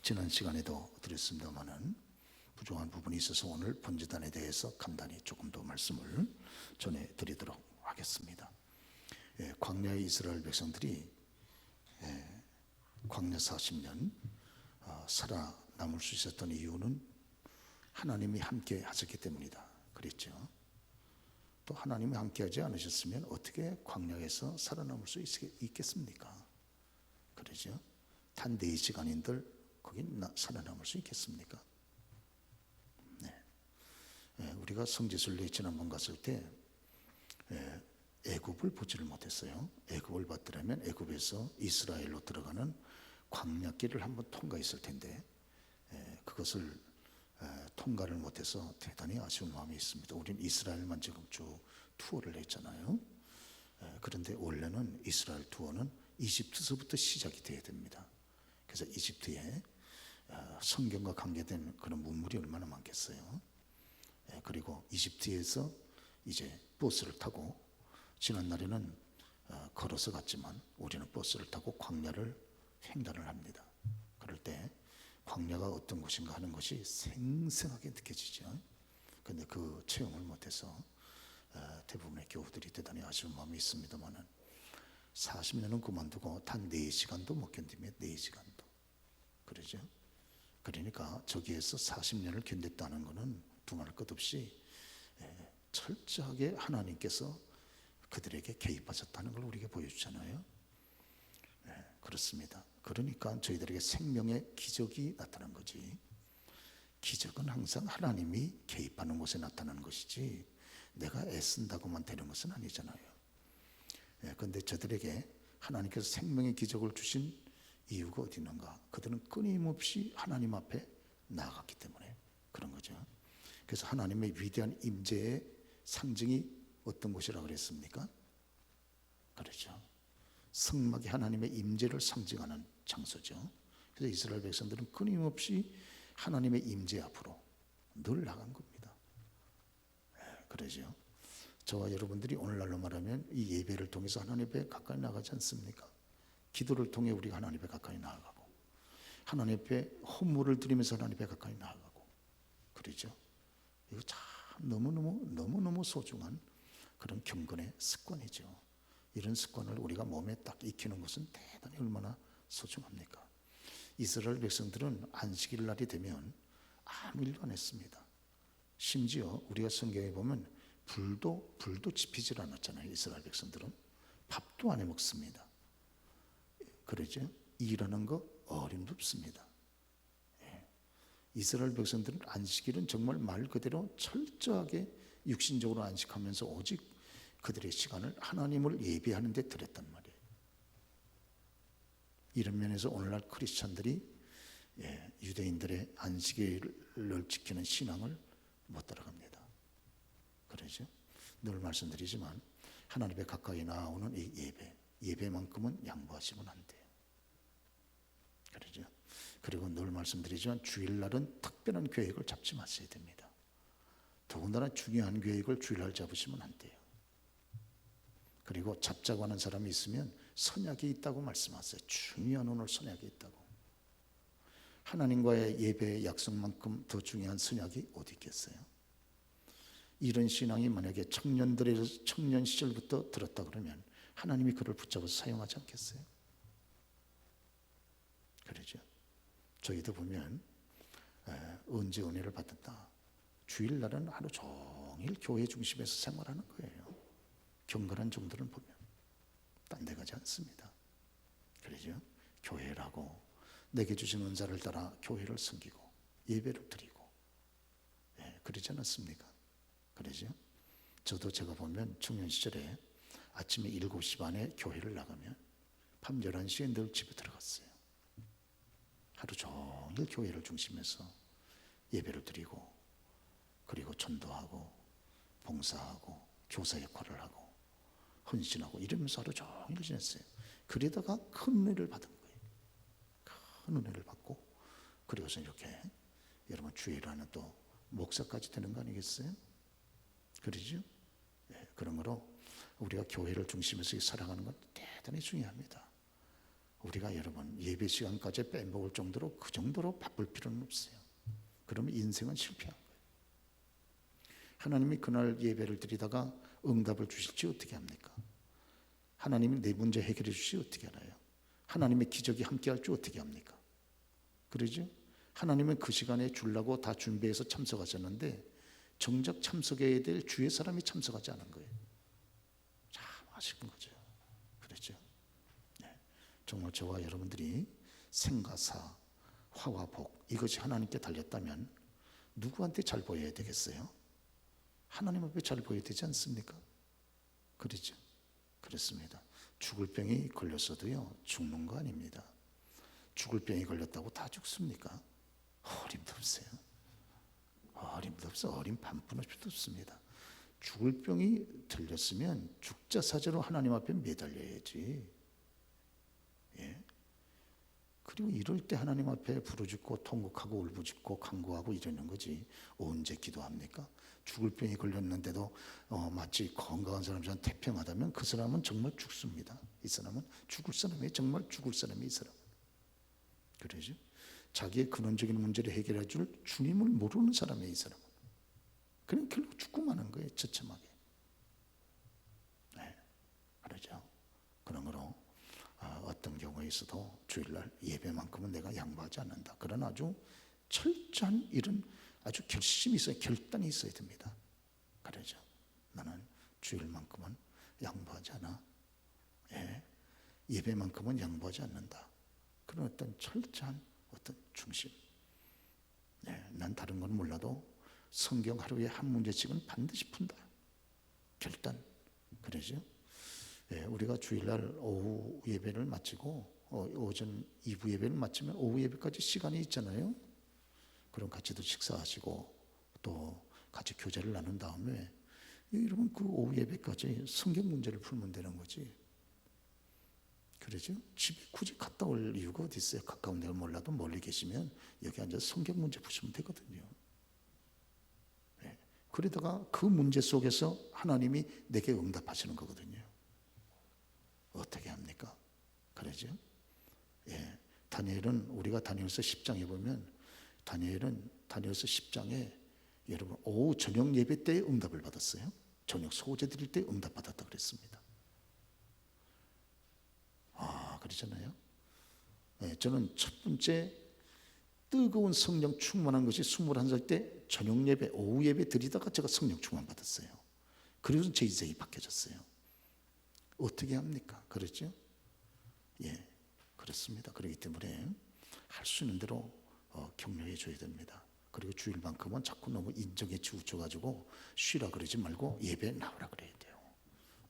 지난 시간에도 드렸습니다마는 부족한 부분이 있어서 오늘 번제단에 대해서 간단히 조금 더 말씀을 전해드리도록 하겠습니다. 광야의 이스라엘 백성들이 광야 40년 살아남을 수 있었던 이유는 하나님이 함께 하셨기 때문이다 그랬죠. 또 하나님이 함께 하지 않으셨으면 어떻게 광야에서 살아남을 수 있겠습니까? 그러죠. 단 4시간인들 거기 살아남을 수 있겠습니까? 우리가 성지순례 지난번 갔을 때 애굽을 보지를 못했어요. 애굽을 봤더라면 애굽에서 이스라엘로 들어가는 광야길을 한번 통과했을 텐데 그것을 통과를 못해서 대단히 아쉬운 마음이 있습니다. 우리는 이스라엘만 지금 쭉 투어를 했잖아요. 그런데 원래는 이스라엘 투어는 이집트서부터 시작이 돼야 됩니다. 그래서 이집트에 성경과 관계된 그런 문물이 얼마나 많겠어요. 그리고 이집트에서 이제 버스를 타고, 지난날에는 걸어서 갔지만 우리는 버스를 타고 광야를 횡단을 합니다. 그럴 때 광야가 어떤 곳인가 하는 것이 생생하게 느껴지죠. 그런데 그 체험을 못해서 대부분의 교우들이 대단히 아쉬운 마음이 있습니다만은 40년은 그만두고 단 4시간도 못 견디며 4시간도 그러죠. 그러니까 저기에서 40년을 견뎠다는 것은 두말 것 없이 철저하게 하나님께서 그들에게 개입하셨다는 걸 우리에게 보여주잖아요. 그렇습니다. 그러니까 저희들에게 생명의 기적이 나타난 거지, 기적은 항상 하나님이 개입하는 곳에 나타나는 것이지 내가 애쓴다고만 되는 것은 아니잖아요. 그런데 저들에게 하나님께서 생명의 기적을 주신 이유가 어디 있는가? 그들은 끊임없이 하나님 앞에 나아갔기 때문에 그런 거죠. 그래서 하나님의 위대한 임재의 상징이 어떤 곳이라고 그랬습니까? 그렇죠. 성막이 하나님의 임재를 상징하는 장소죠. 그래서 이스라엘 백성들은 끊임없이 하나님의 임재 앞으로 늘 나간 겁니다. 그러죠. 저와 여러분들이 오늘날로 말하면 이 예배를 통해서 하나님 앞에 가까이 나가지 않습니까? 기도를 통해 우리가 하나님 앞에 가까이 나아가고, 하나님 앞에 헌물을 드리면서 하나님 앞에 가까이 나아가고, 그러죠. 이거 참 너무너무 소중한 그런 경건의 습관이죠. 이런 습관을 우리가 몸에 딱 익히는 것은 대단히 얼마나 소중합니까? 이스라엘 백성들은 안식일 날이 되면 아무 일도 안 했습니다. 심지어 우리가 성경에 보면 불도 지피질 않았잖아요. 이스라엘 백성들은 밥도 안 해 먹습니다. 그러죠. 일하는 거 어림도 없습니다. 이스라엘 백성들은 안식일은 정말 말 그대로 철저하게 육신적으로 안식하면서 오직 그들의 시간을 하나님을 예배하는 데 들였단 말이에요. 이런 면에서 오늘날 크리스찬들이 유대인들의 안식일을 지키는 신앙을 못 따라갑니다. 그러죠. 늘 말씀드리지만 하나님에 가까이 나오는 이 예배만큼은 양보하시면 안 돼요. 그러죠. 그리고 늘 말씀드리지만 주일날은 특별한 계획을 잡지 마셔야 됩니다. 더군다나 중요한 계획을 주일날 잡으시면 안 돼요. 그리고 잡자고 하는 사람이 있으면 선약이 있다고 말씀하세요. 중요한 오늘 선약이 있다고. 하나님과의 예배의 약속만큼 더 중요한 선약이 어디 있겠어요? 이런 신앙이 만약에 청년 시절부터 들었다 그러면 하나님이 그를 붙잡아서 사용하지 않겠어요? 그러죠. 저희도 보면 언제 은혜를 받았다, 주일날은 하루 종일 교회 중심에서 생활하는 거예요. 경건한 종들은 보면 딴 데 가지 않습니다. 그러죠. 교회라고 내게 주신 은사를 따라 교회를 섬기고 예배를 드리고 그러지 않았습니까? 그러죠. 저도 제가 보면 청년 시절에 아침에 7시 반에 교회를 나가면 밤 11시에 늘 집에 들어갔어요. 하루 종일 교회를 중심해서 예배를 드리고, 그리고 전도하고 봉사하고 교사 역할을 하고 헌신하고 이러면서 하루 종일 지냈어요. 그러다가 큰 은혜를 받은 거예요. 큰 은혜를 받고, 그리고서 이렇게 여러분 주일하는 또 목사까지 되는 거 아니겠어요? 그러죠? 그러므로 우리가 교회를 중심에서 살아가는 건 대단히 중요합니다. 우리가 여러분 예배 시간까지 빼먹을 정도로 그 정도로 바쁠 필요는 없어요. 그러면 인생은 실패한 거예요. 하나님이 그날 예배를 드리다가 응답을 주실지 어떻게 합니까? 하나님이 내 문제 해결해 주실지 어떻게 알아요? 하나님의 기적이 함께할 줄 어떻게 합니까? 그러죠? 하나님은 그 시간에 주려고 다 준비해서 참석하셨는데 정작 참석해야 될 주의 사람이 참석하지 않은 거예요. 참 아쉬운 거죠. 그렇죠? 네. 정말 저와 여러분들이 생가사, 화와 복 이것이 하나님께 달렸다면 누구한테 잘 보여야 되겠어요? 하나님 앞에 잘 보여야 되지 않습니까? 그렇죠? 그렇습니다. 죽을 병이 걸렸어도요 죽는 거 아닙니다. 죽을 병이 걸렸다고 다 죽습니까? 어림도 없어요. 어림도 없어. 어림 반푼 없습니다. 죽을 병이 들렸으면 죽자 사자로 하나님 앞에 매달려야지. 예. 그리고 이럴 때 하나님 앞에 부르짖고 통곡하고 울부짖고 간구하고 이러는 거지. 언제 기도합니까? 죽을 병이 걸렸는데도 마치 건강한 사람처럼 태평하다면 그 사람은 정말 죽습니다. 이 사람은 죽을 사람이 정말 죽을 사람이 이 사람. 그러죠? 자기의 근원적인 문제를 해결해 줄 주님을 모르는 사람이에요. 이 사람은. 그냥 결국 죽고 마는 거예요. 처참하게. 네, 그러죠. 그러므로 어떤 경우에 있어도 주일날 예배만큼은 내가 양보하지 않는다. 그런 아주 철저한 이런 아주 결심이 있어야, 결단이 있어야 됩니다. 그러죠. 나는 주일만큼은 양보하지 않아. 예, 예배만큼은 양보하지 않는다. 그런 어떤 철저한 어떤 중심. 네, 난 다른 건 몰라도 성경 하루에 한 문제씩은 반드시 푼다. 결단. 그러죠. 예, 우리가 주일날 오후 예배를 마치고 오전 2부 예배를 마치면 오후 예배까지 시간이 있잖아요. 그럼 같이도 식사하시고 또 같이 교제를 나눈 다음에 여러분 그 오후 예배까지 성경 문제를 풀면 되는 거지. 그러죠? 집에 굳이 갔다 올 이유가 어디 있어요? 가까운 데를 몰라도 멀리 계시면 여기 앉아서 성경 문제 푸시면 되거든요. 네. 그러다가 그 문제 속에서 하나님이 내게 응답하시는 거거든요. 어떻게 합니까? 그러죠? 예. 다니엘은 우리가 다니엘서 10장에 보면 다니엘은 다니엘서 10장에 여러분 오후 저녁 예배 때 응답을 받았어요. 저녁 소제 드릴 때 응답 받았다 그랬습니다. 그러잖아요. 네, 저는 첫 번째 뜨거운 성령 충만한 것이 21살 때 저녁 예배, 오후 예배 드리다가 제가 성령 충만 받았어요. 그래서 제 인생이 바뀌어졌어요. 어떻게 합니까? 그렇죠? 예, 그렇습니다. 그렇기 때문에 할 수 있는 대로 격려해 줘야 됩니다. 그리고 주일만큼은 자꾸 너무 인정에 치우쳐가지고 쉬라 그러지 말고 예배에 나오라 그래야 돼요.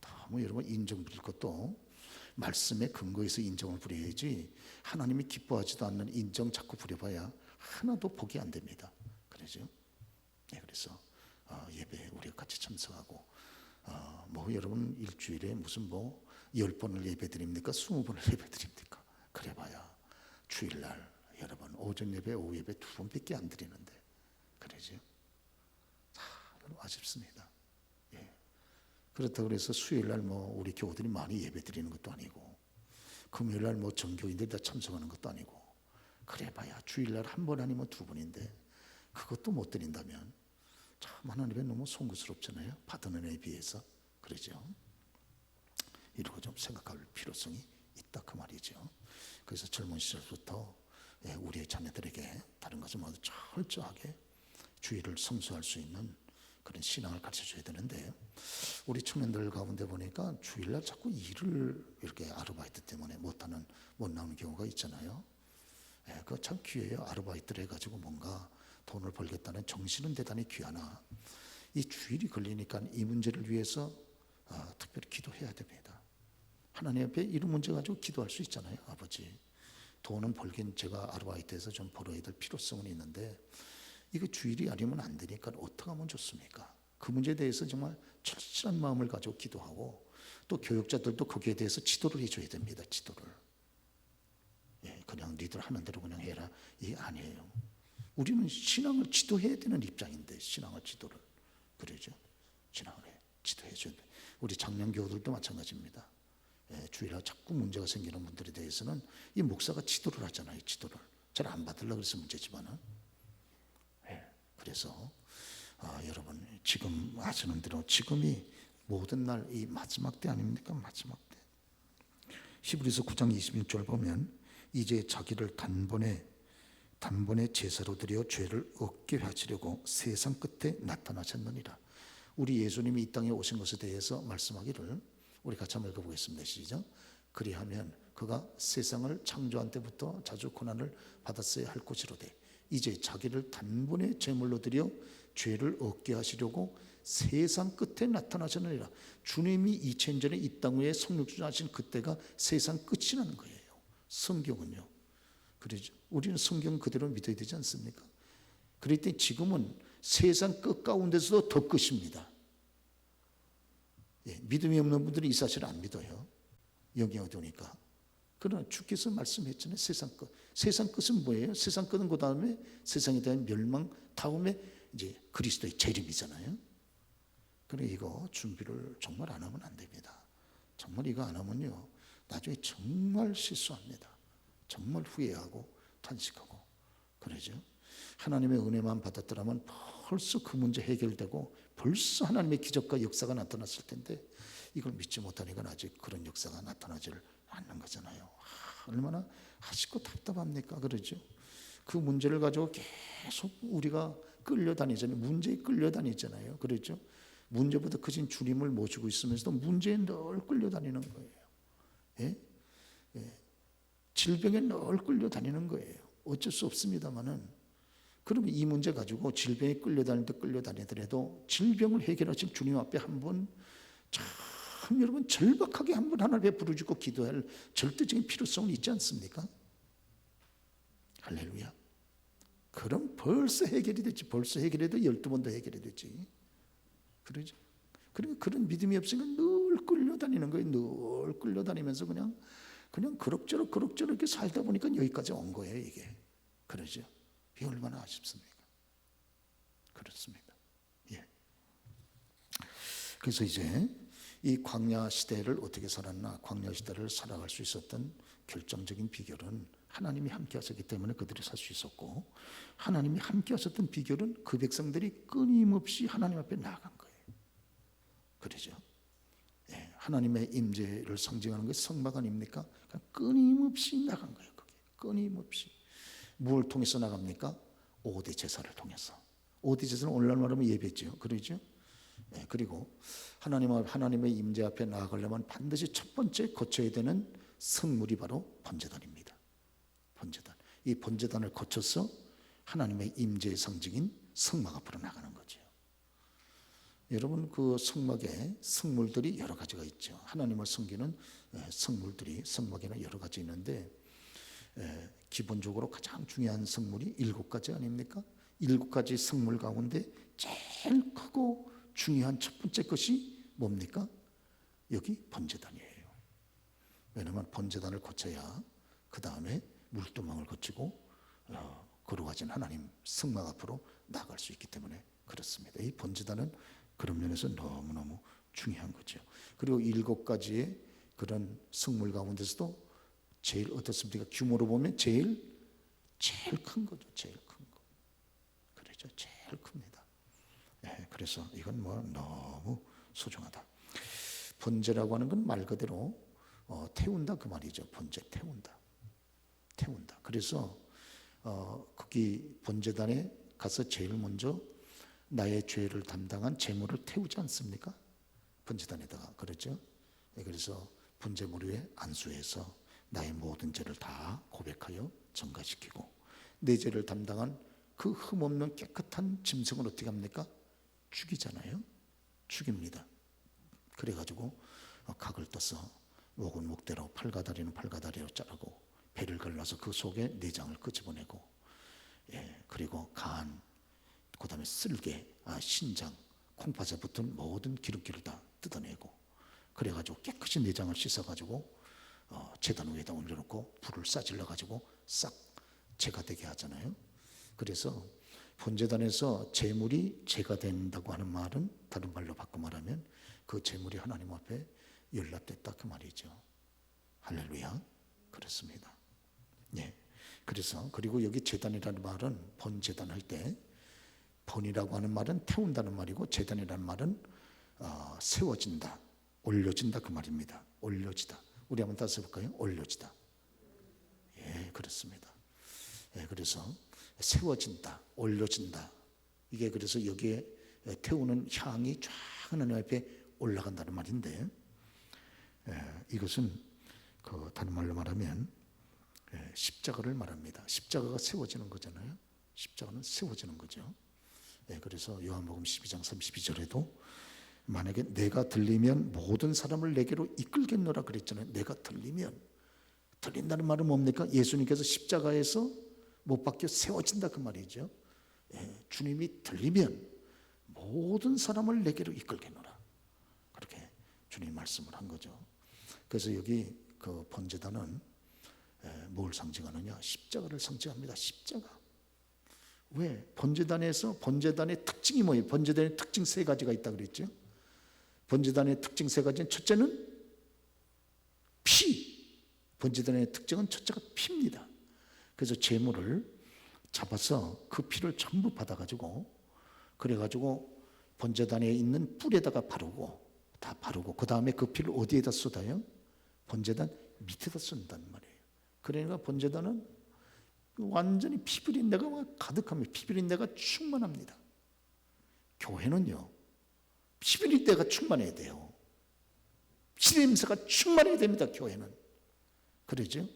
너무 여러분 인정 부릴 것도 말씀에 근거해서 인정을 부려야지 하나님이 기뻐하지도 않는 인정 자꾸 부려봐야 하나도 복이 안 됩니다. 그러죠? 네, 그래서 예배에 우리가 같이 참석하고 뭐 여러분 일주일에 무슨 뭐 10번을 예배 드립니까? 20번을 예배 드립니까? 그래봐야 주일날 여러분 오전 예배 오후 예배 2번밖에 안 드리는데 그러죠? 아쉽습니다. 그렇다고 해서 수요일날 뭐 우리 교우들이 많이 예배 드리는 것도 아니고 금요일날 뭐 전교인들이 다 참석하는 것도 아니고 그래봐야 주일날 한 번 아니면 2번인데 그것도 못 드린다면 참 하나님의 너무 송구스럽잖아요. 받은 은혜에 비해서. 그러죠. 이러고 좀 생각할 필요성이 있다 그 말이죠. 그래서 젊은 시절부터 우리의 자녀들에게 다른 것을 모두 철저하게 주일을 성수할 수 있는 그런 신앙을 가르쳐줘야 되는데 우리 청년들 가운데 보니까 주일날 자꾸 일을 이렇게 아르바이트 때문에 못 나오는 경우가 있잖아요. 그거 참 귀해요. 아르바이트를 해가지고 뭔가 돈을 벌겠다는 정신은 대단히 귀하나 이 주일이 걸리니까 이 문제를 위해서 특별히 기도해야 됩니다. 하나님 앞에 이런 문제 가지고 기도할 수 있잖아요. 아버지 돈은 벌긴 제가 아르바이트에서 좀 벌어야 될 필요성은 있는데 이거 주일이 아니면 안 되니까 어떻게 하면 좋습니까? 그 문제에 대해서 정말 철저한 마음을 가지고 기도하고 또 교육자들도 거기에 대해서 지도를 해줘야 됩니다. 지도를. 그냥 니들 하는 대로 그냥 해라. 이게 아니에요. 우리는 신앙을 지도해야 되는 입장인데 신앙을 지도를. 그러죠. 신앙을 지도해 줘야 돼. 우리 장년 교우들도 마찬가지입니다. 주일날 자꾸 문제가 생기는 분들에 대해서는 이 목사가 지도를 하잖아요. 지도를 잘 안 받으려고 그래서 문제지만은. 그래서 여러분 지금 아시는 대로 지금이 모든 날 이 마지막 때 아닙니까? 마지막 때. 히브리서 9장 26절 보면 이제 자기를 단번에 제사로 드려 죄를 없게 하시려고 세상 끝에 나타나셨느니라. 우리 예수님이 이 땅에 오신 것에 대해서 말씀하기를 우리 같이 한번 읽어보겠습니다. 시작. 그리하면 그가 세상을 창조한 때부터 자주 고난을 받았어야 할 것이로되 이제 자기를 단번에 제물로 드려 죄를 없게 하시려고 세상 끝에 나타나셨느니라. 주님이 2000년 전에 이 땅 위에 성육신하신 그때가 세상 끝이라는 거예요. 성경은요. 그러죠. 우리는 성경 그대로 믿어야 되지 않습니까? 그럴 때 지금은 세상 끝 가운데서도 더 끝입니다. 믿음이 없는 분들은 이 사실을 안 믿어요. 여기 어두우니까. 그러나 주께서 말씀했잖아요. 세상 끝. 세상 끝은 뭐예요? 세상 끝은 그 다음에 세상에 대한 멸망, 다음에 이제 그리스도의 재림이잖아요. 그래 이거 준비를 정말 안 하면 안 됩니다. 정말 이거 안 하면요 나중에 정말 실수합니다. 정말 후회하고 탄식하고 그러죠. 하나님의 은혜만 받았더라면 벌써 그 문제 해결되고 벌써 하나님의 기적과 역사가 나타났을 텐데 이걸 믿지 못하니까 아직 그런 역사가 나타나지를 않는 거잖아요. 얼마나 아쉽고 답답합니까? 그러죠. 그 문제를 가지고 계속 우리가 끌려다니잖아요. 문제에 끌려다니잖아요. 그렇죠. 문제보다 크신 주님을 모시고 있으면서도 문제에 늘 끌려다니는 거예요. 예? 질병에 늘 끌려다니는 거예요. 어쩔 수 없습니다만은 그러면 이 문제 가지고 질병에 끌려다니더라도 질병을 해결하실 주님 앞에 한번 참 여러분 절박하게 한번 하나님 앞에 부르짖고 기도할 절대적인 필요성은 있지 않습니까? 할렐루야. 그럼 벌써 해결이 됐지. 벌써 해결해도 12번 더 해결이 됐지. 그러죠. 그러니까 그런 믿음이 없으니까 늘 끌려다니는 거예요. 늘 끌려다니면서 그냥 그럭저럭 이렇게 살다 보니까 여기까지 온 거예요. 이게. 그러죠. 이게 얼마나 아쉽습니까? 그렇습니다. 예. 그래서 이제 이 광야 시대를 어떻게 살았나, 광야 시대를 살아갈 수 있었던 결정적인 비결은 하나님이 함께 하셨기 때문에 그들이 살 수 있었고, 하나님이 함께 하셨던 비결은 그 백성들이 끊임없이 하나님 앞에 나아간 거예요. 그러죠. 예, 하나님의 임재를 상징하는 것이 성막 아닙니까? 끊임없이 나간 거예요. 거기 끊임없이. 무엇을 통해서 나갑니까? 5대 제사를 통해서. 5대 제사는 오늘날 말하면 예배죠. 그러죠. 예, 그리고 하나님의 임재 앞에 나아가려면 반드시 첫 번째 거쳐야 되는 성물이 바로 번제단입니다. 번제단. 이 번제단을 거쳐서 하나님의 임재의 상징인 성막 앞으로 나가는 거죠. 여러분 그 성막에 성물들이 여러 가지가 있죠. 하나님을 섬기는 성물들이 성막에는 여러 가지 있는데 기본적으로 가장 중요한 성물이 7가지 아닙니까? 7가지 성물 가운데 제일 크고 중요한 첫 번째 것이 뭡니까? 여기 번제단이에요. 왜냐하면 번제단을 거쳐야 그 다음에 물두멍을 거치고 거룩하신 하나님 성막 앞으로 나갈 수 있기 때문에 그렇습니다. 이 번제단은 그런 면에서 너무너무 중요한 거죠. 그리고 7가지의 그런 성물 가운데서도 제일 어떻습니까? 규모로 보면 제일 큰 거죠. 제일 큰 거. 그렇죠. 제일 큽니다. 네, 그래서 이건 뭐 너무 소중하다. 번제라고 하는 건 말 그대로 태운다 그 말이죠. 번제 태운다. 그래서 거기 번제단에 가서 제일 먼저 나의 죄를 담당한 제물을 태우지 않습니까? 번제단에다가. 그렇죠? 그래서 번제물 위에 안수해서 나의 모든 죄를 다 고백하여 전가시키고 내 죄를 담당한 그 흠없는 깨끗한 짐승을 어떻게 합니까? 죽이잖아요. 죽입니다. 그래가지고 각을 떠서 목은 목대로 팔가다리는 팔가다리로 자르고 배를 갈라서 그 속에 내장을 끄집어내고 그리고 간, 그 다음에 쓸개, 신장, 콩팥에 붙은 모든 기름기를 다 뜯어내고 그래가지고 깨끗이 내장을 씻어가지고 제단 위에다 올려놓고 불을 싸질러가지고 싹 제가 되게 하잖아요. 그래서 번제단에서 제물이 제가 된다고 하는 말은 다른 말로 바꿔 말하면 그 제물이 하나님 앞에 연락됐다 그 말이죠. 할렐루야. 그렇습니다. 예. 그래서 그리고 여기 제단이라는 말은 번제단 할 때 번이라고 하는 말은 태운다는 말이고 제단이라는 말은 세워진다, 올려진다 그 말입니다. 올려지다. 우리 한번 다시 해볼까요? 올려지다. 예, 그렇습니다. 예, 그래서 세워진다, 올려진다. 이게 그래서 여기에 태우는 향이 쫙 하나님 앞에 올라간다는 말인데, 이것은 그 다른 말로 말하면 십자가를 말합니다. 십자가가 세워지는 거잖아요. 십자가는 세워지는 거죠. 그래서 요한복음 12장 32절에도 만약에 내가 들리면 모든 사람을 내게로 이끌겠노라 그랬잖아요. 내가 들린다는 말은 뭡니까? 예수님께서 십자가에서 못 박혀 세워진다 그 말이죠. 주님이 들리면 모든 사람을 내게로 이끌겠노라. 그렇게 주님 말씀을 한 거죠. 그래서 여기 그 번제단은 뭘 상징하느냐? 십자가를 상징합니다. 십자가. 왜? 번제단에서 번제단의 특징이 뭐예요? 번제단의 특징 세 가지가 있다 그랬죠. 번제단의 특징 세 가지는 첫째는 피. 번제단의 특징은 첫째가 피입니다. 그래서 제물을 잡아서 그 피를 전부 받아가지고 그래가지고 번제단에 있는 뿔에다가 바르고 다 바르고 그 다음에 그 피를 어디에다 쏟아요? 번제단 밑에다 쏜다는 말이에요. 그러니까 번제단은 완전히 피비린내가 가득합니다. 피비린내가 충만합니다. 교회는요, 피비린내가 충만해야 돼요. 피냄새가 충만해야 됩니다. 교회는. 그러죠?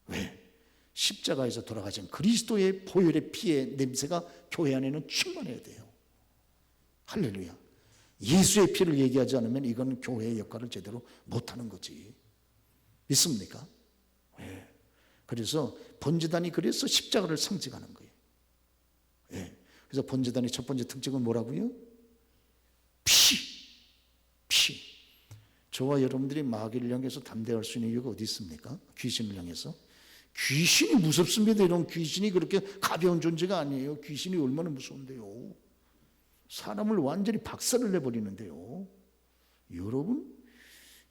왜? 십자가에서 돌아가신 그리스도의 보혈의 피의 냄새가 교회 안에는 충만해야 돼요. 할렐루야. 예수의 피를 얘기하지 않으면 이건 교회의 역할을 제대로 못하는 거지. 믿습니까? 왜? 그래서 번제단이 그래서 십자가를 상징하는 거예요. 예. 그래서 번제단의 첫 번째 특징은 뭐라고요? 피. 저와 여러분들이 마귀를 향해서 담대할 수 있는 이유가 어디 있습니까? 귀신을 향해서. 귀신이 무섭습니다. 이런 귀신이 그렇게 가벼운 존재가 아니에요. 귀신이 얼마나 무서운데요. 사람을 완전히 박살을 내버리는데요. 여러분,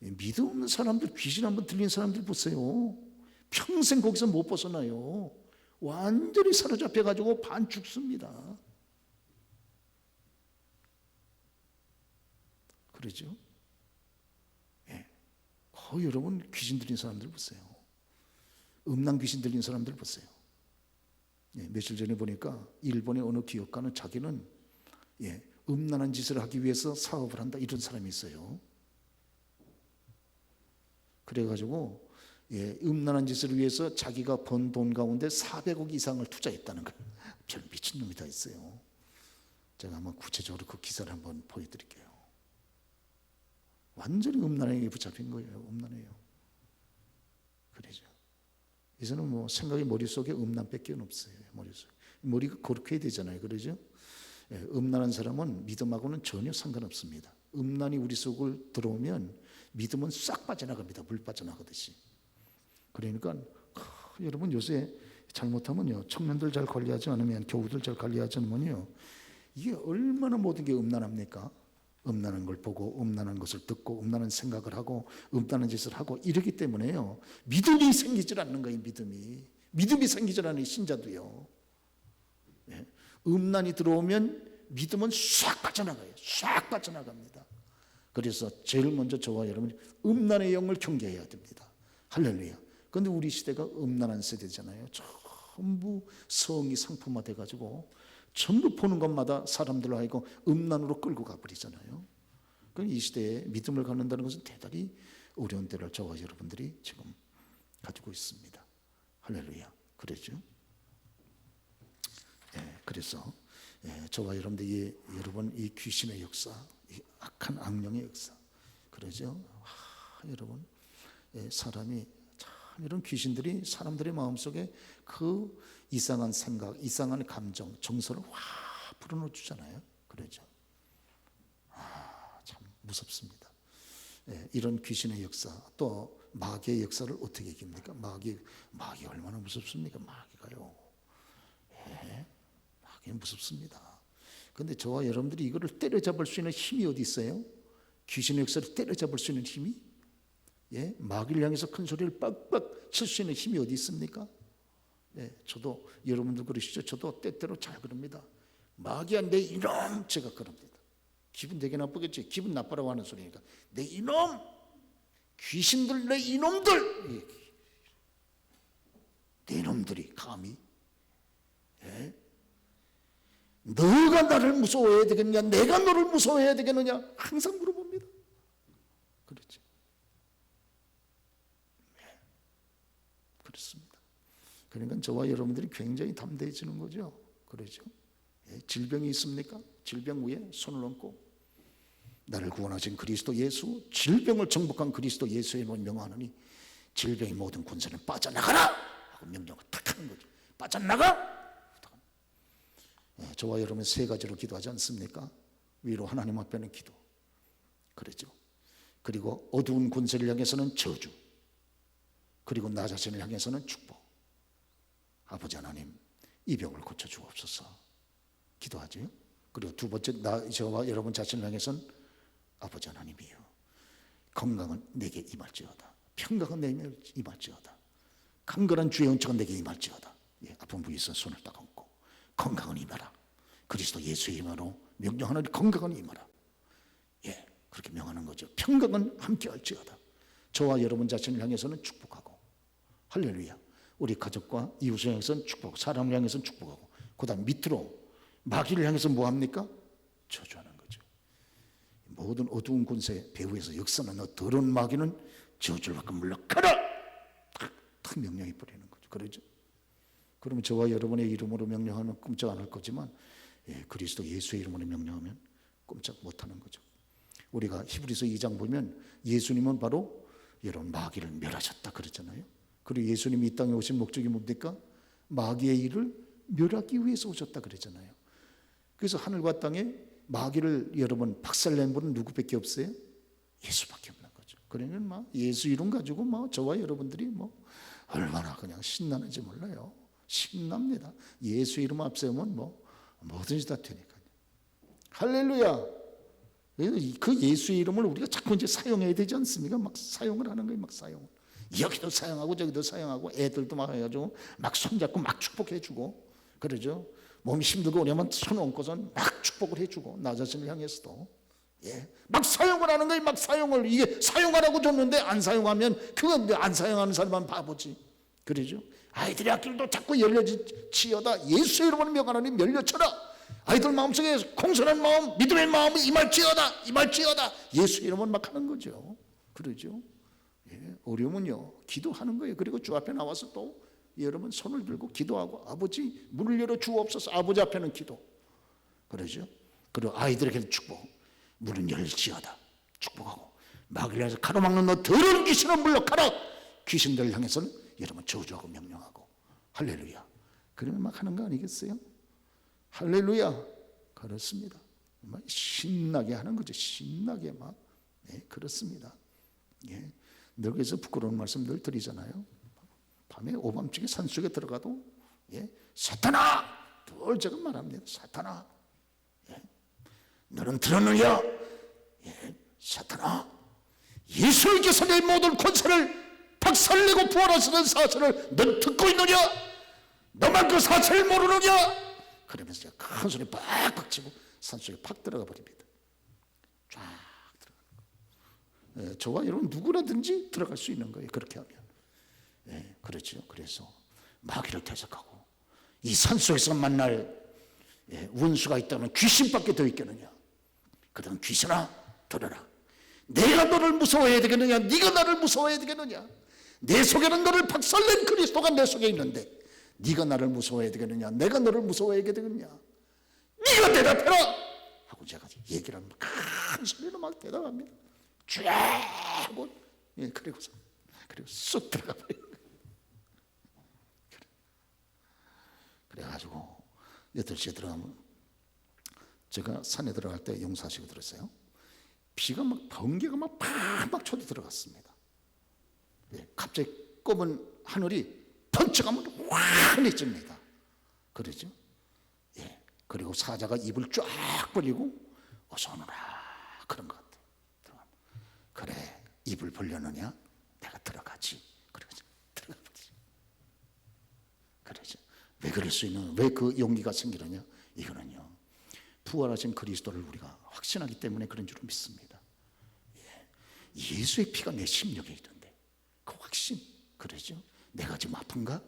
믿음 없는 사람들, 귀신 한번 들린 사람들 보세요. 평생 거기서 못 벗어나요. 완전히 사로잡혀가지고 반 죽습니다. 그러죠? 예. 여러분 귀신 들린 사람들 보세요. 음란 귀신 들린 사람들 보세요. 예. 며칠 전에 보니까 일본의 어느 기업가는 자기는 음란한 짓을 하기 위해서 사업을 한다 이런 사람이 있어요. 그래가지고 음란한 짓을 위해서 자기가 번 돈 가운데 400억 이상을 투자했다는 거예요. 별 미친놈이 다 있어요. 제가 한번 구체적으로 그 기사를 한번 보여드릴게요. 완전히 음란에 붙잡힌 거예요. 음란해요. 그러죠. 이제는 뭐 생각이 머릿속에 음란밖에 없어요. 머리가 거룩해야 되잖아요. 그러죠. 음란한 사람은 믿음하고는 전혀 상관없습니다. 음란이 우리 속을 들어오면 믿음은 싹 빠져나갑니다. 물 빠져나가듯이. 그러니까 여러분 요새 잘못하면요, 청년들 잘 관리하지 않으면, 교우들 잘 관리하지 않으면요, 이게 얼마나 모든 게 음란합니까? 음란한 걸 보고 음란한 것을 듣고 음란한 생각을 하고 음란한 짓을 하고 이러기 때문에요, 믿음이 생기질 않는 거예요. 믿음이 생기질 않는 신자도요. 음란이 들어오면 믿음은 싹 빠져나가요. 싹 빠져나갑니다. 그래서 제일 먼저 저와 여러분이 음란의 영을 경계해야 됩니다. 할렐루야. 그런데 우리 시대가 음란한 세대잖아요. 전부 성이 상품화 돼가지고 전부 보는 것마다 사람들로 하여금 음란으로 끌고 가버리잖아요. 그럼 이 시대에 믿음을 갖는다는 것은 대단히 어려운 때를 저와 여러분들이 지금 가지고 있습니다. 할렐루야. 그러죠. 그래서 저와 여러분들 여러분 이 귀신의 역사, 이 악한 악령의 역사, 그러죠. 여러분 사람이 참 이런 귀신들이 사람들의 마음속에 그 이상한 생각, 이상한 감정, 정서를 확 불어넣어 주잖아요. 그러죠. 참 무섭습니다. 이런 귀신의 역사, 또 마귀의 역사를 어떻게 이깁니까? 마귀 얼마나 무섭습니까? 마귀가요. 마귀는 무섭습니다. 그런데 저와 여러분들이 이거를 때려잡을 수 있는 힘이 어디 있어요? 귀신의 역사를 때려잡을 수 있는 힘이 예? 마귀를 향해서 큰 소리를 빡빡 칠 수 있는 힘이 어디 있습니까? 예, 저도 여러분도 그러시죠? 저도 때때로 잘 그럽니다. 마귀야 내 이놈, 제가 그럽니다. 기분 되게 나쁘겠지. 기분 나쁘라고 하는 소리니까 내 이놈, 귀신들, 내 이놈들, 내 이놈들이 감히, 예? 너가 나를 무서워해야 되겠냐, 내가 너를 무서워해야 되겠느냐, 항상 물어봅니다. 그렇지. 네. 그렇습니다. 그러니까 저와 여러분들이 굉장히 담대해지는 거죠. 그렇죠. 예, 질병이 있습니까? 질병 위에 손을 얹고 나를 구원하신 그리스도 예수, 질병을 정복한 그리스도 예수의 이름으로 명하노니 질병의 모든 군세는 빠져나가라 하고 명령을 탁 하는 거죠. 빠져나가. 예, 저와 여러분 세 가지로 기도하지 않습니까? 위로 하나님 앞에는 기도, 그렇죠. 그리고 어두운 군세를 향해서는 저주, 그리고 나 자신을 향해서는 축복. 아버지 하나님, 이 병을 고쳐 주옵소서 기도하죠. 그리고 두 번째, 저와 여러분 자신을 향해서는 아버지 하나님이여, 건강은 내게 임할지어다, 평강은 내게 임할지어다, 강건한 주의 은총은 내게 임할지어다. 예, 아픈 부위 있어 손을 딱 얹고 건강은 임하라. 그리스도 예수의 이름으로 명령하노니 건강은 임하라. 예, 그렇게 명하는 거죠. 평강은 함께 할지어다. 저와 여러분 자신을 향해서는 축복하고, 할렐루야. 우리 가족과 이웃을 향해서는 축복하고, 사람을 향해서는 축복하고, 그 다음 밑으로 마귀를 향해서 뭐 합니까? 저주하는 거죠. 모든 어두운 군세 배후에서 역사는 너 더러운 마귀는 저주를 받고 물러가라! 탁 명령해 버리는 거죠. 그러죠? 그러면 저와 여러분의 이름으로 명령하면 꼼짝 안 할 거지만, 예, 그리스도 예수의 이름으로 명령하면 꼼짝 못하는 거죠. 우리가 히브리서 2장 보면 예수님은 바로 여러분 마귀를 멸하셨다 그랬잖아요. 그리고 예수님이 이 땅에 오신 목적이 뭡니까? 마귀의 일을 멸하기 위해서 오셨다 그랬잖아요. 그래서 하늘과 땅에 마귀를 여러분 박살낸 분은 누구밖에 없어요? 예수밖에 없는 거죠. 그러면 막 예수 이름 가지고 막 저와 여러분들이 뭐 얼마나 그냥 신나는지 몰라요. 신납니다. 예수 이름 앞세우면 뭐 뭐든지 다 되니까요. 할렐루야. 그 예수의 이름을 우리가 자꾸 이제 사용해야 되지 않습니까? 막 사용을 하는 거예요. 막 사용을. 여기도 사용하고 저기도 사용하고, 애들도 막 해가지고 막 손잡고 막 축복해주고, 그러죠. 몸이 힘들고 오려면 손 얹고선 막 축복을 해주고, 나 자신을 향해서도, 예, 막 사용을 하는 거예요. 막 사용을. 이게 사용하라고 줬는데 안 사용하면 그건 안 사용하는 사람만 바보지. 그러죠. 아이들의 앞길도 자꾸 열려지어다 예수의 이름으로 명하노니 열려쳐라. 아이들 마음속에 공손한 마음, 믿음의 마음이 임할지어다, 임할지어다. 예수 이름은 막 하는 거죠. 그러죠. 예, 어려우면요 기도하는 거예요. 그리고 주 앞에 나와서 또 여러분 손을 들고 기도하고, 아버지 문을 열어 주옵소서. 아버지 앞에는 기도, 그러죠. 그리고 아이들에게는 축복, 문은 열지어다, 축복하고, 마귀를 향해서 가로막는 너 더러운 귀신은 물러가라. 귀신들을 향해서는 여러분 저주하고 명령하고, 할렐루야. 그러면 막 하는 거 아니겠어요? 할렐루야. 그렇습니다. 신나게 하는 거죠. 신나게 막. 예, 그렇습니다. 예, 늘 그래서 부끄러운 말씀 늘 드리잖아요. 밤에 오밤중에 산속에 들어가도, 예, 사탄아! 늘 제가 말합니다. 사탄아, 예, 너는 들었느냐? 예, 사탄아, 예수께서 내 모든 권세를 박살내고 부활하시는 사실을 넌 듣고 있느냐? 너만 그 사실을 모르느냐? 그러면서 제가 큰 소리 팍팍 치고 산속에 팍 들어가 버립니다. 쫙 들어가는 거예요. 예, 저와 여러분 누구라든지 들어갈 수 있는 거예요. 그렇게 하면. 예, 그렇죠. 그래서 마귀를 대적하고, 이 산속에서 만날, 예, 원수가 있다면 귀신밖에 더 있겠느냐? 그러면 귀신아 들어라. 내가 너를 무서워해야 되겠느냐? 네가 나를 무서워해야 되겠느냐? 내 속에는 너를 박살낸 그리스도가 내 속에 있는데 네가 나를 무서워해야 되겠느냐? 내가 너를 무서워해야 되겠느냐? 네가 대답해라 하고 제가 얘기를 하면 큰 소리로 막 대답합니다. 쫙 하고, 예, 그리고 쑥 들어가 버려요. 그래가지고 8시에 들어가면, 제가 산에 들어갈 때 용사시고 들었어요. 비가 막 번개가 막 쳐도 들어갔습니다. 예, 갑자기 검은 하늘이 번쩍하면 환해집니다. 그러죠? 예, 그리고 사자가 입을 쫙 벌리고 어서 오너라 그런 것 같아요. 그래, 입을 벌려느냐? 들어가지. 그러죠. 들어가지. 그러죠. 왜 그럴 수 있는, 왜 그 용기가 생기느냐? 이거는요, 부활하신 그리스도를 우리가 확신하기 때문에 그런 줄 믿습니다. 예수의 피가 내 심령에 있는데 그 확신, 그러죠. 내가 지금 아픈가?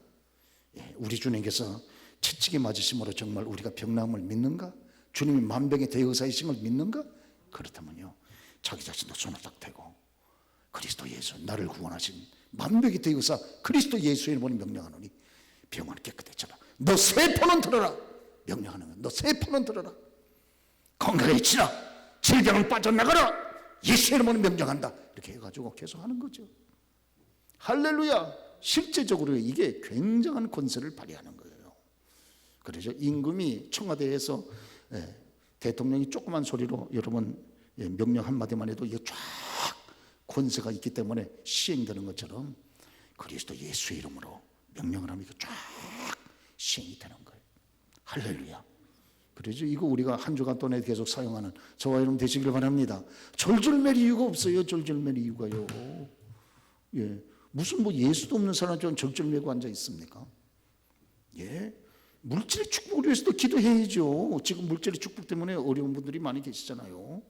우리 주님께서 채찍에 맞으심으로 정말 우리가 병나음을 믿는가? 주님이 만병의 대의사이심을 믿는가? 그렇다면요, 자기 자신도 손을 딱 대고 그리스도 예수, 나를 구원하신 만병의 대의사 그리스도 예수의 이름으로 명령하노니 병은 깨끗해져라. 너 세포는 들어라. 명령하는 거야. 너 세포는 들어라. 건강해지라. 질병은 빠져나가라. 예수의 이름으로 명령한다. 이렇게 해가지고 계속 하는 거죠. 할렐루야. 실제적으로 이게 굉장한 권세를 발휘하는 거예요. 그래서 임금이 청와대에서 대통령이 조그만 소리로 여러분 명령 한마디만 해도 이게 쫙 권세가 있기 때문에 시행되는 것처럼 그리스도 예수의 이름으로 명령을 하면 이게 쫙 시행이 되는 거예요. 할렐루야. 그래서 이거 우리가 한 주간 동안에 계속 사용하는 저와 여러분 되시길 바랍니다. 절절매일 이유가 없어요. 절절매일 이유가요. 무슨 뭐 예수도 없는 사람이 절절매고 앉아 있습니까? 물질의 축복을 위해서도 기도해야죠. 지금 물질의 축복 때문에 어려운 분들이 많이 계시잖아요.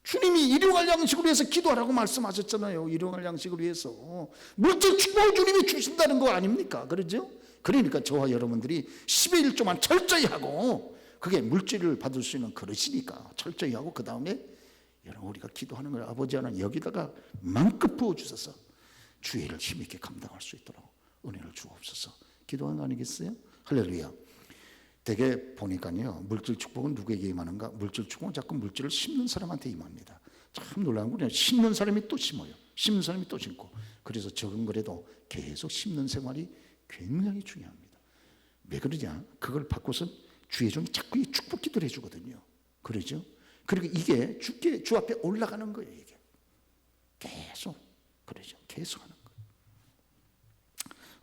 주님이 일용할 양식을 위해서 기도하라고 말씀하셨잖아요. 일용할 양식을 위해서. 물질 축복을 주님이 주신다는 거 아닙니까? 그러죠? 그러니까 저와 여러분들이 10의 1조만 철저히 하고, 그게 물질을 받을 수 있는 그릇이니까 철저히 하고, 그 다음에 여러분 우리가 기도하는 걸 아버지 하나님 여기다가 만큼 부어주셔서 주의 일을 힘있게 감당할 수 있도록 은혜를 주옵소서. 기도하는 거 아니겠어요? 할렐루야. 대개 보니까요, 물질 축복은 누구에게 임하는가? 물질 축복은 자꾸 물질을 심는 사람한테 임합니다. 참 놀라운 거예요. 심는 사람이 또 심어요. 심는 사람이 또 심고. 그래서 적은 거라도 계속 심는 생활이 굉장히 중요합니다. 왜 그러냐? 그걸 받고선 주의 종이 자꾸 이 축복 기도를 해주거든요. 그러죠? 그리고 이게 주 앞에 올라가는 거예요. 이게 계속, 그러죠? 계속 하는 거예요.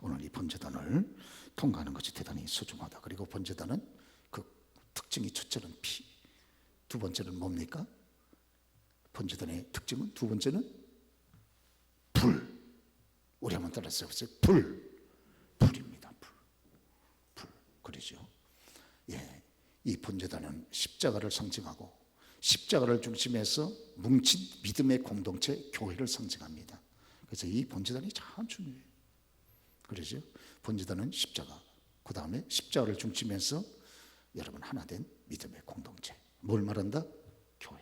오늘 이 번제단을 통과하는 것이 대단히 소중하다. 그리고 번제단은 그 특징이, 첫째는 피, 두 번째는 뭡니까? 번제단의 특징은, 두 번째는 불. 우리 한번 따라서 해보세요. 불입니다. 불. 그러죠? 이 번제단은 십자가를 상징하고 십자가를 중심해서 뭉친 믿음의 공동체, 교회를 상징합니다. 그래서 이 번제단이 참 중요해요. 그러죠? 번제단은 십자가, 그 다음에 십자가를 중심해서 여러분 하나 된 믿음의 공동체. 뭘 말한다? 교회.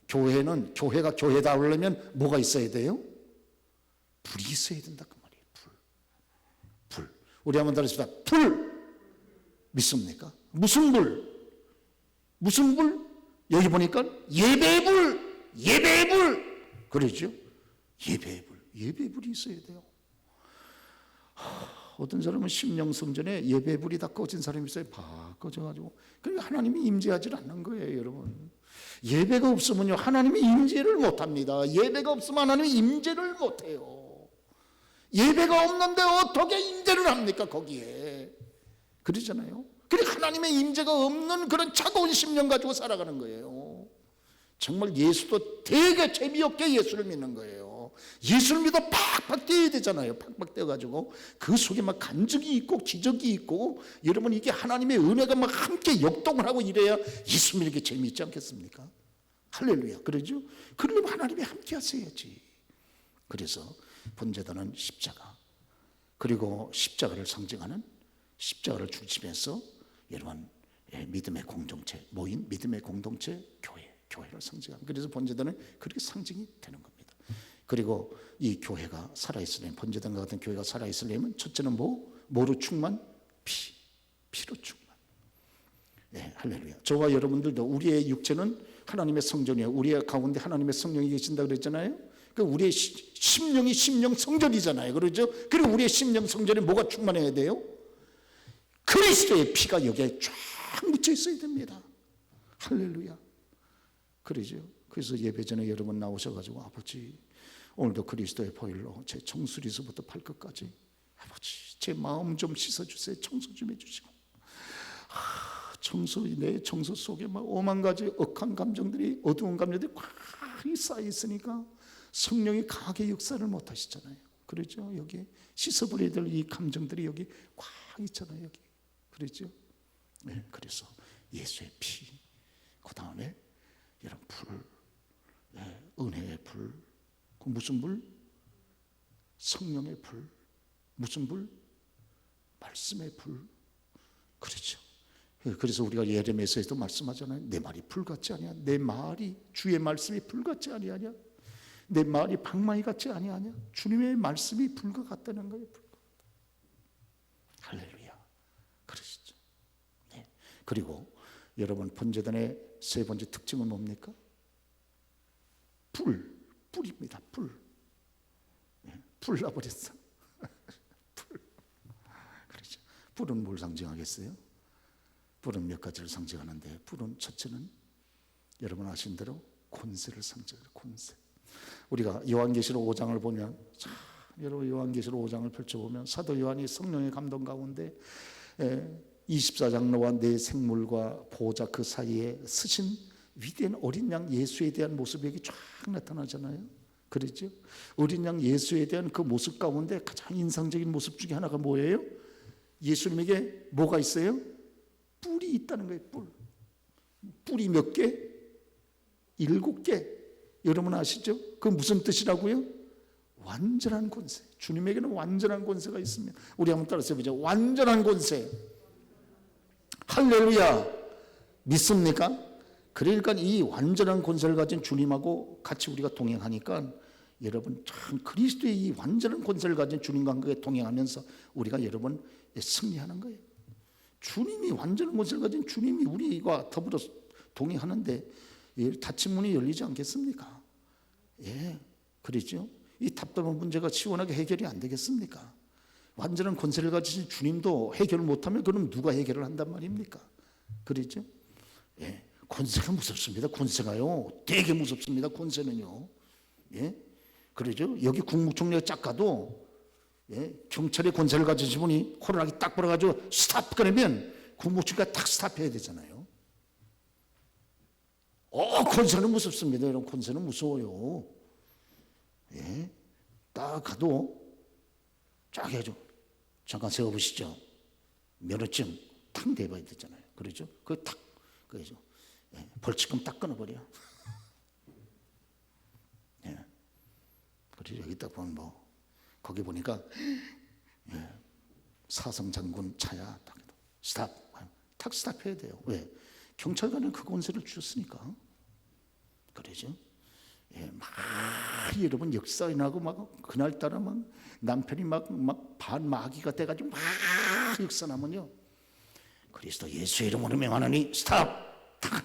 교회는, 교회가 교회다 하려면 뭐가 있어야 돼요? 불이 있어야 된다 그 말이에요. 불. 우리 한번 따라합시다. 불. 믿습니까? 무슨 불? 무슨 불? 여기 보니까 예배의 불. 그러죠? 예배의 불이 있어야 돼요. 어떤 사람은 심령성전에 예배의 불이 다 꺼진 사람이 있어요. 다 꺼져가지고. 그러니까 하나님이 임재하지 않는 거예요, 여러분. 예배가 없으면요, 하나님이 임재를 못합니다. 예배가 없으면 하나님이 임재를 못해요. 예배가 없는데 어떻게 임재를 합니까, 거기에? 그러잖아요. 그러니까 하나님의 임재가 없는 그런 차가운 심령 가지고 살아가는 거예요. 정말 예수도 되게 재미없게 예수를 믿는 거예요. 예수를 믿어 팍팍 뛰어야 되잖아요. 팍팍 뛰어가지고 그 속에 막 간증이 있고 기적이 있고, 여러분 이게 하나님의 은혜가 막 함께 역동을 하고 이래야 예수 믿는 게 재미있지 않겠습니까? 할렐루야. 그러죠? 그러려면 하나님이 함께 하셔야지. 그래서 번제단은 십자가, 그리고 십자가를 상징하는, 십자가를 중심해서 여러분 믿음의 공동체, 모인 믿음의 공동체, 교회를 상징합니다. 그래서 번제단은 그렇게 상징이 되는 겁니다. 그리고 이 교회가 살아있으려면, 번제단과 같은 교회가 살아있으려면 첫째는 뭐로 충만? 피로 충만. 할렐루야. 저와 여러분들도 우리의 육체는 하나님의 성전이에요. 우리의 가운데 하나님의 성령이 계신다 그랬잖아요. 그 우리의 심령이 심령 성전이잖아요. 그렇죠? 그리고 우리의 심령 성전에 뭐가 충만해야 돼요? 그리스도의 피가 여기에 쫙 묻혀 있어야 됩니다. 할렐루야. 그러죠. 그래서 예배 전에 여러분 나오셔가지고, 아버지 오늘도 그리스도의 보혈로 제 정수리서부터 발끝까지 아버지 제 마음 좀 씻어주세요. 청소 좀 해주시고, 내 정서 속에 막 오만 가지 억한 감정들이, 어두운 감정들이 꽉 쌓여 있으니까 성령이 강하게 역사를 못 하시잖아요. 그렇죠? 여기 씻어버려야 될 이 감정들이 여기 꽉 있잖아요. 여기. 그렇죠? 네, 그래서 예수의 피, 그 다음에 이런 불, 네, 은혜의 불, 그 무슨 불? 성령의 불. 무슨 불? 말씀의 불. 그렇죠. 그래서 우리가 예레미야서에도 말씀하잖아요. 내 말이 불같지 아니야. 내 말이 주의 말씀이 불같지 아니하냐. 내 말이 방망이 같지 아니하냐. 주님의 말씀이 불과 같다는 거예요. 불과. 할렐루야. 그러시죠. 네. 그리고 여러분 번제단의 세 번째 특징은 뭡니까? 불입니다. 불. 네. 불 나버렸어. 불. 그렇죠. 불은 뭘 상징하겠어요? 불은 몇 가지를 상징하는데, 불은 첫째는 여러분 아신 대로 권세를 상징해요. 권세. 우리가 요한계시록 5장을 보면, 자, 여러분 요한계시록 5장을 펼쳐보면 사도 요한이 성령의 감동 가운데 24장 노와 네 생물과 보호자 그 사이에 서신 위대한 어린 양 예수에 대한 모습이 여기 쫙 나타나잖아요. 그렇죠? 어린 양 예수에 대한 그 모습 가운데 가장 인상적인 모습 중에 하나가 뭐예요? 예수님에게 뭐가 있어요? 뿔이 있다는 거예요. 뿔이 몇 개? 7개. 여러분 아시죠? 그 무슨 뜻이라고요? 완전한 권세. 주님에게는 완전한 권세가 있습니다. 우리 한번 따라서 해보죠. 완전한 권세. 할렐루야. 믿습니까? 그러니까 이 완전한 권세를 가진 주님하고 같이 우리가 동행하니까 여러분 참 그리스도의 이 완전한 권세를 가진 주님과 함께 동행하면서 우리가 여러분 승리하는 거예요. 주님이 완전한 권세를 가진 주님이 우리와 더불어 동행하는데 닫힌 문이 열리지 않겠습니까? 예, 그러죠. 이 답답한 문제가 시원하게 해결이 안 되겠습니까? 완전한 권세를 가지신 주님도 해결을 못하면 그럼 누가 해결을 한단 말입니까? 그러죠. 예, 권세가 무섭습니다. 권세가요, 되게 무섭습니다. 권세는요. 예, 그러죠. 여기 국무총리가 쫙 가도 예, 경찰의 권세를 가지신 분이 호루라기 딱 불어가지고 스탑 그러면 국무총리가 딱 스탑해야 되잖아요. 권세는 무섭습니다. 이런 권세는 무서워요. 예, 딱 가도 쫙 해줘. 잠깐 세워보시죠. 면허증 탁 내봐야 되잖아요. 그러죠? 그 탁, 그러죠. 예, 벌칙금 딱 끊어버려. 예, 그리고 여기 딱 보면 뭐 거기 보니까 예, 사성 장군 차야 딱 스탑, 탁 스탑해야 돼요. 왜? 경찰관은 그 권세를 주셨으니까. 그러죠? 예, 막 여러분 역사에 나고 막 그날따라 막 남편이 막 반마귀가 돼가지고 막 역사나면요, 그리스도 예수의 이름으로 명하노니 스탑. 탁.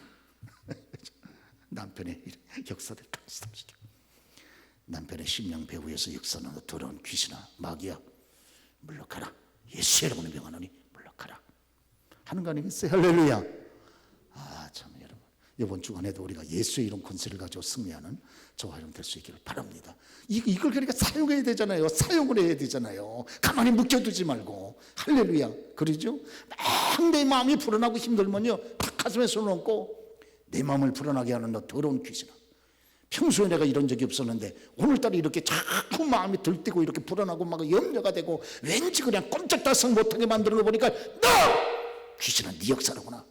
남편의 역사를 탁 스탑시켜. 남편의 심령 배후에서 역사나는 더러운 귀신아 마귀야 물러가라. 예수의 이름으로 명하노니 물러가라 하는 거 아니겠어요? 할렐루야. 참 여러분, 이번 주간에도 우리가 예수의 이런 권세를 가지고 승리하는 저와 여러분 될 수 있기를 바랍니다. 이걸 그러니까 사용해야 되잖아요. 사용을 해야 되잖아요. 가만히 묵혀두지 말고. 할렐루야. 그러죠? 막 내 마음이 불안하고 힘들면요, 탁 가슴에 손을 얹고 내 마음을 불안하게 하는 너 더러운 귀신아, 평소에 내가 이런 적이 없었는데 오늘따라 이렇게 자꾸 마음이 들뜨고 이렇게 불안하고 막 염려가 되고 왠지 그냥 꼼짝달싹 못하게 만들어 보니까 너 귀신아 네 역사로구나.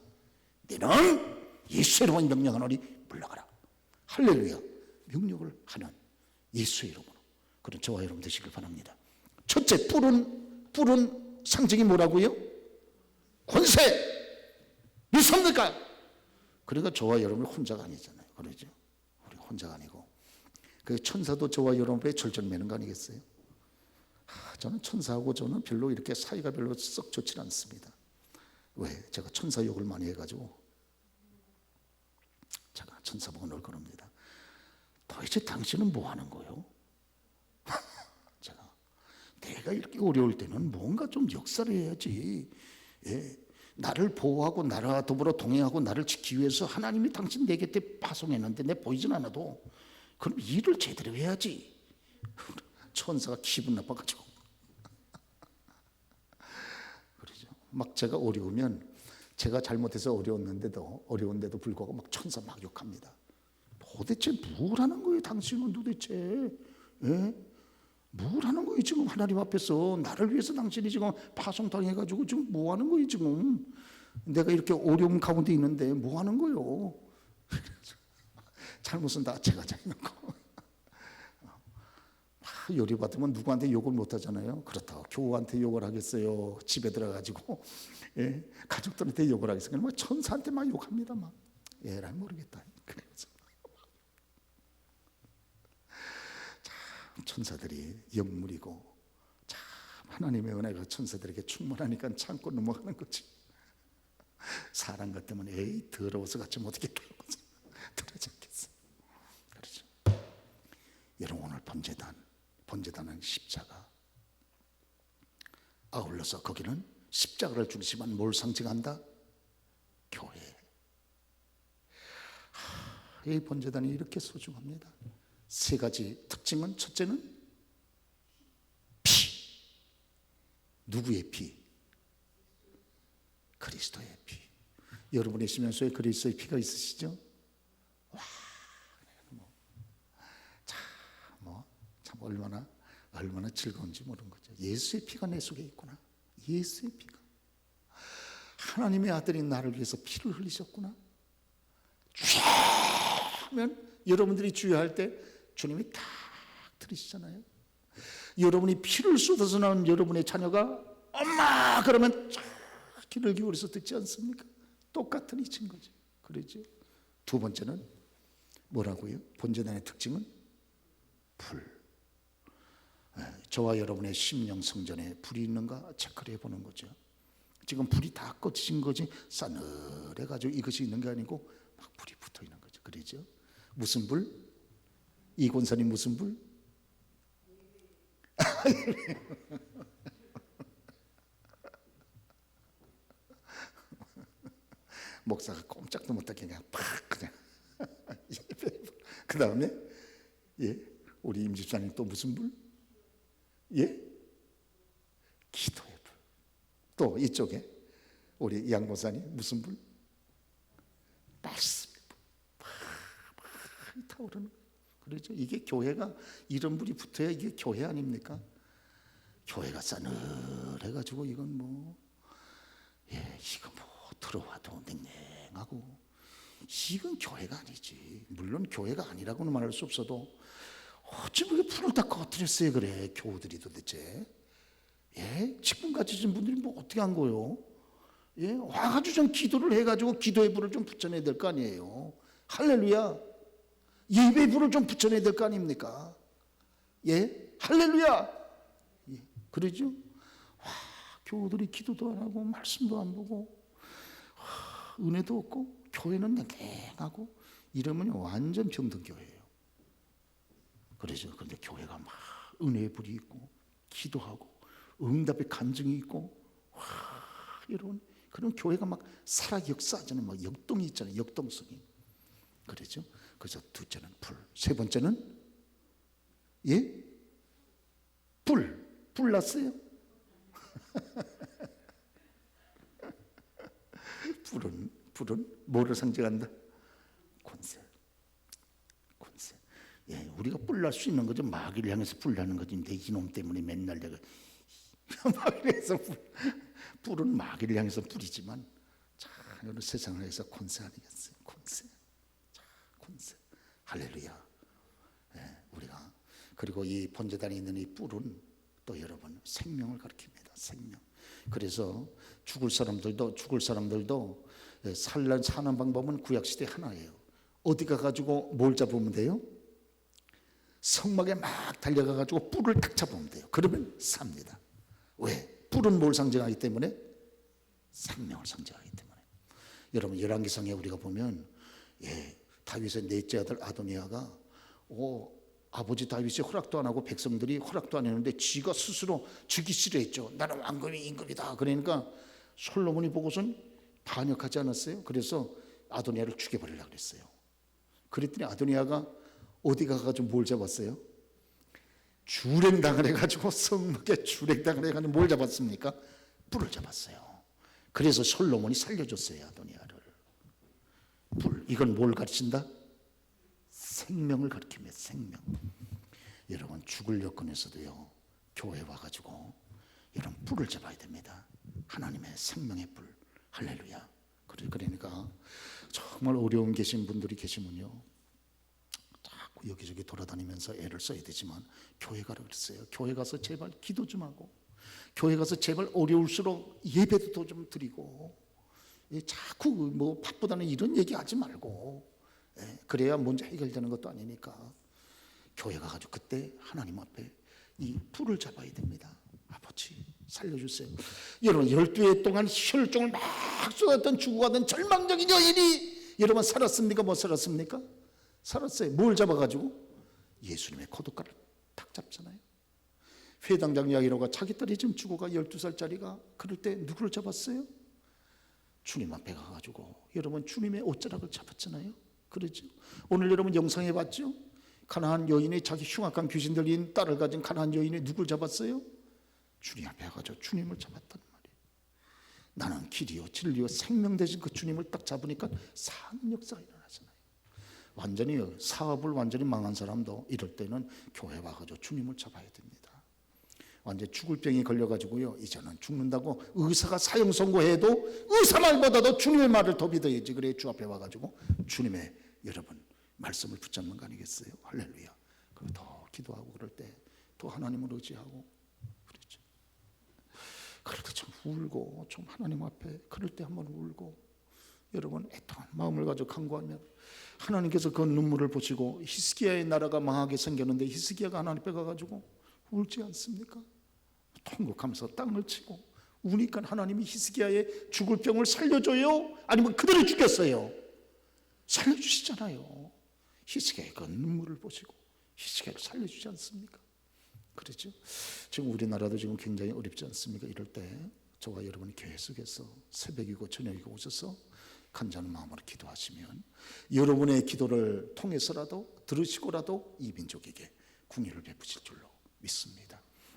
너는 예수의 이름으로 명령하노니 물러가라. 할렐루야. 명령을 하는 예수의 이름으로 그런 저와 여러분 되시길 바랍니다. 첫째, 뿔은 상징이 뭐라고요? 권세. 믿습니까? 그러니까 저와 여러분이 혼자가 아니잖아요. 그러죠? 우리 혼자가 아니고 그 천사도 저와 여러분의 절절 매는 거 아니겠어요? 저는 천사하고 저는 별로 이렇게 사이가 별로 썩 좋지 않습니다. 왜? 제가 천사 욕을 많이 해가지고 제가 천사 보고 놀 겁니다. 도대체 당신은 뭐 하는 거요? 내가 이렇게 어려울 때는 뭔가 좀 역사를 해야지. 예, 나를 보호하고 나와 더불어 동행하고 나를 지키기 위해서 하나님이 당신 내 곁에 파송했는데 내 보이진 않아도 그럼 일을 제대로 해야지. 천사가 기분 나빠가지고 그러죠. 막 제가 어려우면 제가 잘못해서 어려운데도 불구하고 막 천사 막 욕합니다. 도대체 뭘 하는 거예요? 당신은 도대체 뭘 하는 거예요? 지금 하나님 앞에서 나를 위해서 당신이 지금 파송당해가지고 지금 뭐 하는 거예요? 지금 내가 이렇게 어려움 가운데 있는데 뭐 하는 거예요? 잘못은 다 제가 잘못고 요리 받으면 누구한테 욕을 못 하잖아요. 그렇다고 교우한테 욕을 하겠어요? 집에 들어가지고 가족들한테 욕을 하겠어요? 뭐 천사한테 막 욕합니다. 막 난 모르겠다. 그래서 참 천사들이 영물이고 참 하나님의 은혜가 천사들에게 충만하니까 참고 넘어가는 거지. 사람 같으면 에이 더러워서 같이 못하겠다 그러지 않겠어. 그렇죠. 여러분 오늘 번제단은 십자가, 아울러서 거기는 십자가를 주시지만 뭘 상징한다? 교회. 이 번제단이 이렇게 소중합니다. 세 가지 특징은, 첫째는 피. 누구의 피? 그리스도의 피. 여러분의 심령속에 그리스도의 피가 있으시죠? 와, 참 얼마나 즐거운지 모르는 거죠. 예수의 피가 내 속에 있구나. 예수의 피가. 하나님의 아들이 나를 위해서 피를 흘리셨구나. 하면 여러분들이 주의할 때 주님이 딱 들으시잖아요. 여러분이 피를 쏟아서 나온 여러분의 자녀가 엄마 그러면 귀를 기울여서 듣지 않습니까? 똑같은 이치인 거죠. 그러죠. 두 번째는 뭐라고요? 번제단의 특징은 불. 저와 여러분의 심령 성전에 불이 있는가 체크를 해보는 거죠. 지금 불이 다 꺼진 거지 싸늘해가지고 이것이 있는 게 아니고 막 불이 붙어 있는 거죠. 그러죠. 무슨 불? 이 권사님 무슨 불? 목사가 꼼짝도 못하게 그냥 팍 그 다음에 우리 임 집사님 또 무슨 불? 기도의 불. 또 이쪽에 우리 양 목사님 무슨 불? 말씀의 불. 팍 타오르는. 그렇죠. 이게 교회가 이런 불이 붙어야 이게 교회 아닙니까? 교회가 싸늘해가지고 이건 이거 들어와도 냉랭하고 이건 교회가 아니지. 물론 교회가 아니라고는 말할 수 없어도 어찌 그렇게 불을 다 꺼뜨렸어요 그래 교우들이 도대체. 직분 가지신 분들이 어떻게 한 거요? 와가지고 좀 기도를 해가지고 기도의 불을 좀 붙여내야 될 거 아니에요. 할렐루야. 예배의 불을 좀 붙여내야 될 거 아닙니까? 할렐루야. 그러죠? 교우들이 기도도 안 하고 말씀도 안 보고 은혜도 없고 교회는 냉랭하고 이러면 완전 병든 교회예요. 그러죠. 그런데 교회가 막 은혜의 불이 있고 기도하고 응답의 간증이 있고 이런 그런 교회가 막 살아 역사하잖아요. 막 역동이 있잖아요. 역동성이. 그러죠. 그래서 둘째는 불. 세 번째는 불 났어요. 불은 뭐를 상징한다? 권세. 우리가 뿔 날 수 있는 거죠. 마귀를 향해서 뿔 나는 거지. 내 이놈 때문에 맨날 내가 마귀를 향해서 뿔은 마귀를 향해서 뿔이지만 자, 여러분 세상을 향해서 권세 아니겠어요? 권세. 할렐루야. 우리가 그리고 이 번제단에 있는 이 뿔은 또 여러분 생명을 가리킵니다. 생명. 그래서 죽을 사람들도 사는 방법은 구약시대 하나예요. 어디 가가지고 뭘 잡으면 돼요? 성막에 막 달려가가지고 뿔을 딱 잡으면 돼요. 그러면 삽니다. 왜? 뿔은 뭘 상징하기 때문에? 생명을 상징하기 때문에. 여러분 열왕기상에 우리가 보면 다윗의 넷째 아들 아도니아가 아버지 다윗이 허락도 안 하고 백성들이 허락도 안 했는데 지가 스스로 죽기 싫어했죠. 나는 왕금이 임금이다. 그러니까 솔로몬이 보고선 반역하지 않았어요. 그래서 아도니아를 죽여버리려고 그랬어요. 그랬더니 아도니아가 어디 가가지고 뭘 잡았어요? 주랭당을 해가지고 성막에 주랭당을 해가지고 뭘 잡았습니까? 뿔을 잡았어요. 그래서 솔로몬이 살려줬어요. 아도니아를. 뿔. 이건 뭘 가르친다? 생명을 가리킵니다. 생명. 여러분 죽을 여건에서도요 교회 와가지고 여러분 불을 잡아야 됩니다. 하나님의 생명의 불. 할렐루야. 그러니까 정말 어려움 계신 분들이 계시면요 자꾸 여기저기 돌아다니면서 애를 써야 되지만 교회 가라 그랬어요. 교회 가서 제발 기도 좀 하고, 교회 가서 제발 어려울수록 예배도 좀 드리고, 자꾸 뭐 바쁘다는 이런 얘기 하지 말고, 그래야 문제 해결되는 것도 아니니까 교회 가가지고 그때 하나님 앞에 이 불을 잡아야 됩니다. 아버지 살려주세요. 여러분 12해 동안 혈종을 막 쏟았던 죽어가던 절망적인 여인이 여러분 살았습니까? 못 살았습니까? 살았어요. 뭘 잡아가지고? 예수님의 코드가를 탁 잡잖아요. 회당장 야이로가 자기 딸이 지금 죽어가 12살짜리가 그럴 때 누구를 잡았어요? 주님 앞에 가가지고 여러분 주님의 옷자락을 잡았잖아요. 그러죠. 오늘 여러분 영상에 봤죠? 가나안 여인이 자기 흉악한 귀신 들린 딸을 가진 가나안 여인이 누굴 잡았어요? 주님 앞에 가가지고 주님을 잡았단 말이에요. 나는 길이요 진리요 생명 되신 그 주님을 딱 잡으니까 사는 역사가 일어나잖아요. 완전히 사업을 완전히 망한 사람도 이럴 때는 교회 와가지고 주님을 잡아야 됩니다. 완전 죽을 병이 걸려가지고요 이제는 죽는다고 의사가 사형 선고해도 의사 말보다도 주님의 말을 더 믿어야지. 그래 주 앞에 와가지고 주님의 여러분 말씀을 붙잡는 거 아니겠어요? 할렐루야. 그리고 더 기도하고 그럴 때 또 하나님을 의지하고 그렇죠. 그럴 때 좀 울고 좀 하나님 앞에 그럴 때 한번 울고 여러분 애통한 마음을 가지고 간구하면 하나님께서 그 눈물을 보시고 히스기야의 나라가 망하게 생겼는데 히스기야가 하나님 앞에 가가지고 울지 않습니까? 통곡하면서 땅을 치고 우니까 하나님이 히스기야의 죽을 병을 살려줘요? 아니면 그대로 죽였어요? 살려주시잖아요. 히스기야의 그 눈물을 보시고 히스기야를 살려주지 않습니까? 그렇죠? 지금 우리나라도 지금 굉장히 어렵지 않습니까? 이럴 때 저와 여러분이 교회 속에서 새벽이고 저녁이고 오셔서 간절한 마음으로 기도하시면 여러분의 기도를 통해서라도 들으시고라도 이 민족에게 궁유를 베푸실 줄로 믿습니다.